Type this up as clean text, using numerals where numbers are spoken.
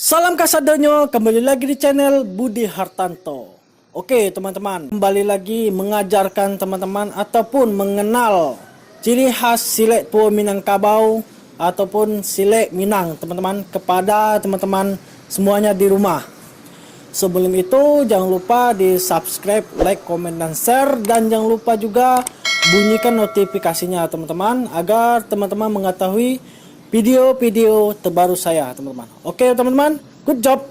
Salam kasadonyo, kembali lagi di channel Budi Hartanto. Oke teman-teman, kembali lagi mengajarkan teman-teman ataupun mengenal ciri khas Silek Po Minangkabau ataupun Silek Minang teman-teman kepada teman-teman semuanya di rumah. Sebelum itu jangan lupa di subscribe, like, komen, dan share. Dan jangan lupa juga bunyikan notifikasinya teman-teman agar teman-teman mengetahui video-video terbaru saya teman-teman. Oke teman-teman, good job.